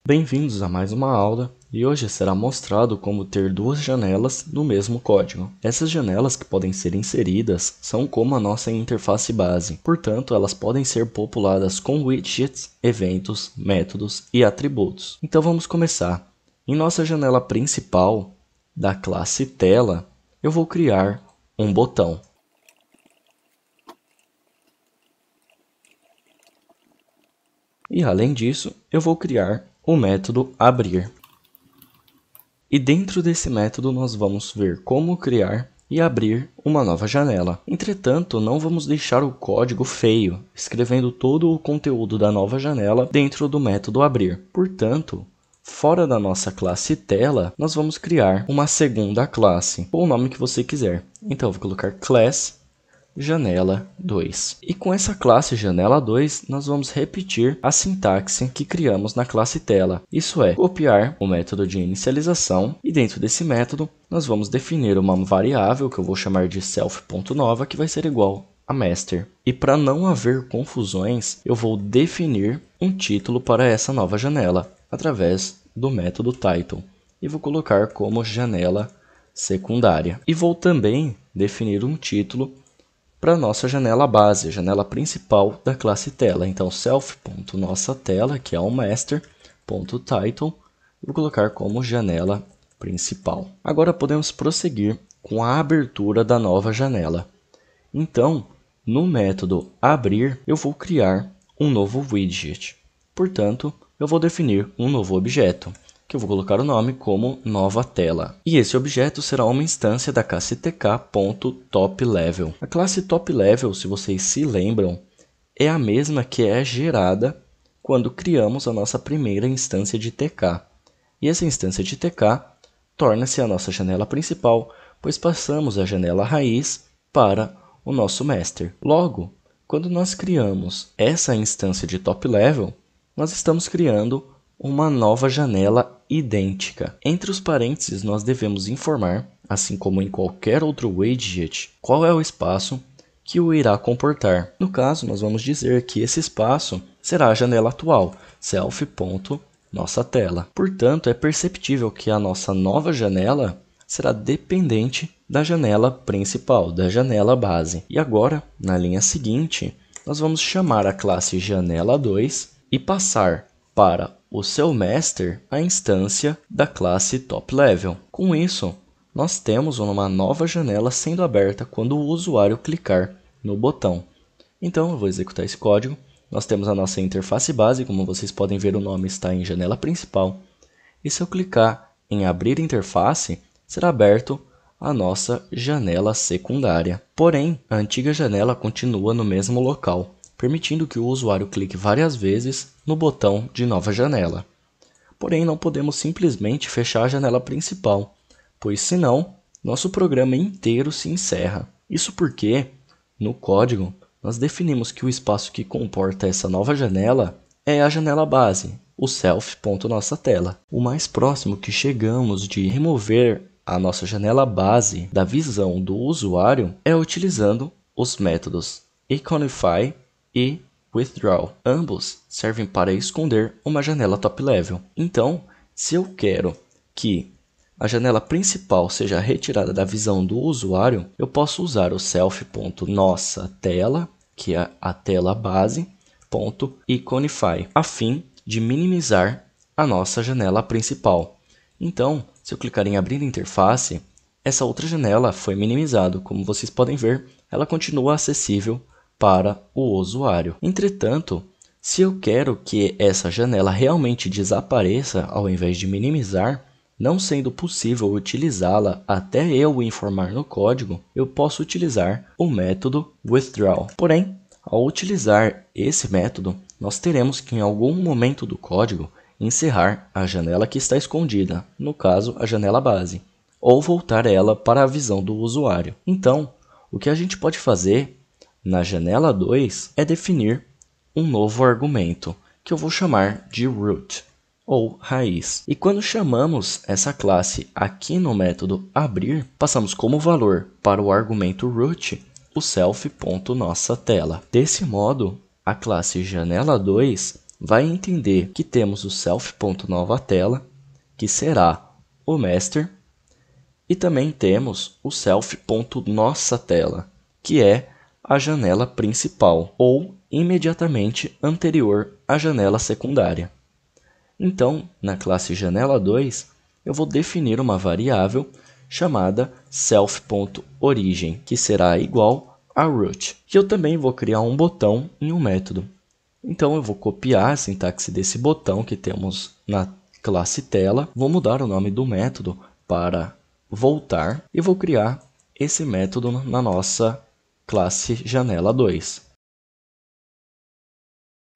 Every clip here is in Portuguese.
Bem-vindos a mais uma aula e hoje será mostrado como ter duas janelas no mesmo código. Essas janelas que podem ser inseridas são como a nossa interface base, portanto elas podem ser populadas com widgets, eventos, métodos e atributos. Então vamos começar. Em nossa janela principal da classe tela, eu vou criar um botão. E além disso, eu vou criar o método abrir. E dentro desse método nós vamos ver como criar e abrir uma nova janela. Entretanto, não vamos deixar o código feio, escrevendo todo o conteúdo da nova janela dentro do método abrir. Portanto, fora da nossa classe tela, nós vamos criar uma segunda classe, com o nome que você quiser. Então, eu vou colocar class janela 2. E com essa classe janela 2, nós vamos repetir a sintaxe que criamos na classe tela. Isso é, copiar o método de inicialização e dentro desse método, nós vamos definir uma variável que eu vou chamar de self.nova, que vai ser igual a master. E para não haver confusões, eu vou definir um título para essa nova janela, através do método title. E vou colocar como janela secundária. E vou também definir um título para a nossa janela base, a janela principal da classe tela. Então, self.nossatela, que é o master.title, vou colocar como janela principal. Agora podemos prosseguir com a abertura da nova janela. Então, no método abrir, eu vou criar um novo widget. Portanto, eu vou definir um novo objeto, que eu vou colocar o nome como nova tela. E esse objeto será uma instância da classe tk.topLevel. A classe topLevel, se vocês se lembram, é a mesma que é gerada quando criamos a nossa primeira instância de tk. E essa instância de tk torna-se a nossa janela principal, pois passamos a janela raiz para o nosso master. Logo, quando nós criamos essa instância de topLevel, nós estamos criando uma nova janela idêntica. Entre os parênteses, nós devemos informar, assim como em qualquer outro widget, qual é o espaço que o irá comportar. No caso, nós vamos dizer que esse espaço será a janela atual, self.nossatela. Portanto, é perceptível que a nossa nova janela será dependente da janela principal, da janela base. E agora, na linha seguinte, nós vamos chamar a classe janela2 e passar para o seu master a instância da classe topLevel. Com isso, nós temos uma nova janela sendo aberta quando o usuário clicar no botão. Então, eu vou executar esse código. Nós temos a nossa interface base, como vocês podem ver, o nome está em janela principal. E se eu clicar em abrir interface, será aberto a nossa janela secundária. Porém, a antiga janela continua no mesmo local, permitindo que o usuário clique várias vezes no botão de nova janela. Porém, não podemos simplesmente fechar a janela principal, pois senão, nosso programa inteiro se encerra. Isso porque, no código, nós definimos que o espaço que comporta essa nova janela é a janela base, o self.nossatela. O mais próximo que chegamos de remover a nossa janela base da visão do usuário é utilizando os métodos iconify e withdraw. Ambos servem para esconder uma janela topLevel. Então, se eu quero que a janela principal seja retirada da visão do usuário, eu posso usar o self.nossatela, que é a tela base, .iconify, a fim de minimizar a nossa janela principal. Então, se eu clicar em abrir interface, essa outra janela foi minimizada. Como vocês podem ver, ela continua acessível para o usuário. Entretanto, se eu quero que essa janela realmente desapareça ao invés de minimizar, não sendo possível utilizá-la até eu informar no código, eu posso utilizar o método withdraw. Porém, ao utilizar esse método, nós teremos que em algum momento do código encerrar a janela que está escondida, no caso a janela base, ou voltar ela para a visão do usuário. Então, o que a gente pode fazer na janela 2 é definir um novo argumento, que eu vou chamar de root, ou raiz. E quando chamamos essa classe aqui no método abrir, passamos como valor para o argumento root o self.nossatela. Desse modo, a classe janela2 vai entender que temos o self.novaTela, que será o master, e também temos o self.nossatela, que é a janela principal, ou imediatamente anterior à janela secundária. Então, na classe janela2, eu vou definir uma variável chamada self.origin, que será igual a root. E eu também vou criar um botão em um método. Então, eu vou copiar a sintaxe desse botão que temos na classe tela, vou mudar o nome do método para voltar e vou criar esse método na nossa classe janela2.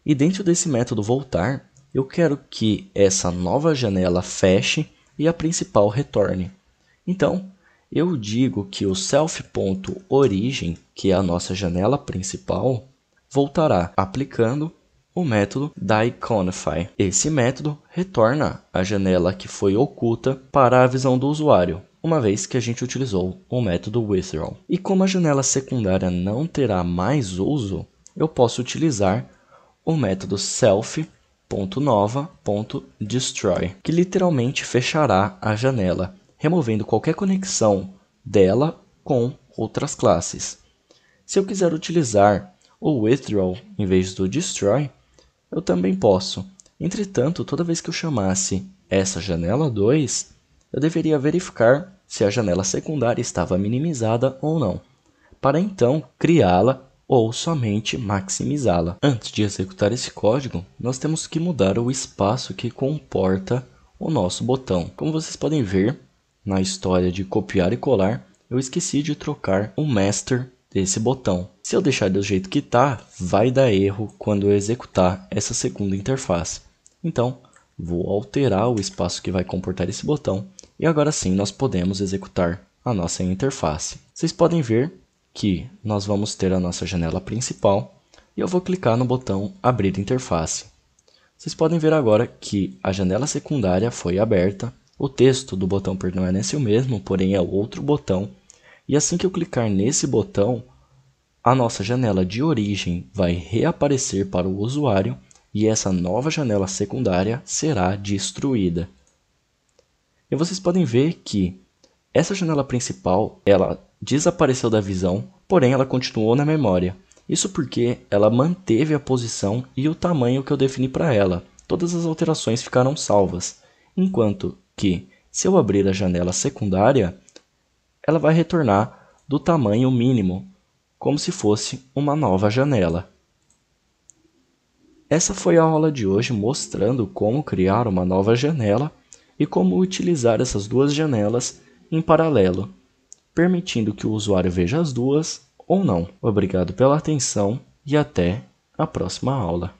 E dentro desse método voltar, eu quero que essa nova janela feche e a principal retorne. Então, eu digo que o self.origin, que é a nossa janela principal, voltará aplicando o método dIconify. Esse método retorna a janela que foi oculta para a visão do usuário, uma vez que a gente utilizou o método withdraw. E como a janela secundária não terá mais uso, eu posso utilizar o método self.nova.destroy, que literalmente fechará a janela, removendo qualquer conexão dela com outras classes. Se eu quiser utilizar o withdraw em vez do destroy, eu também posso. Entretanto, toda vez que eu chamasse essa janela 2, eu deveria verificar se a janela secundária estava minimizada ou não, para então criá-la ou somente maximizá-la. Antes de executar esse código, nós temos que mudar o espaço que comporta o nosso botão. Como vocês podem ver, na história de copiar e colar, eu esqueci de trocar o master desse botão. Se eu deixar do jeito que está, vai dar erro quando eu executar essa segunda interface. Então, vou alterar o espaço que vai comportar esse botão e agora sim nós podemos executar a nossa interface. Vocês podem ver que nós vamos ter a nossa janela principal e eu vou clicar no botão Abrir interface. Vocês podem ver agora que a janela secundária foi aberta, o texto do botão permanece o mesmo, porém é outro botão, e assim que eu clicar nesse botão, a nossa janela de origem vai reaparecer para o usuário e essa nova janela secundária será destruída. E vocês podem ver que essa janela principal, ela desapareceu da visão, porém ela continuou na memória. Isso porque ela manteve a posição e o tamanho que eu defini para ela. Todas as alterações ficaram salvas. Enquanto que, se eu abrir a janela secundária, ela vai retornar do tamanho mínimo, como se fosse uma nova janela. Essa foi a aula de hoje mostrando como criar uma nova janela e como utilizar essas duas janelas em paralelo, permitindo que o usuário veja as duas ou não. Obrigado pela atenção e até a próxima aula.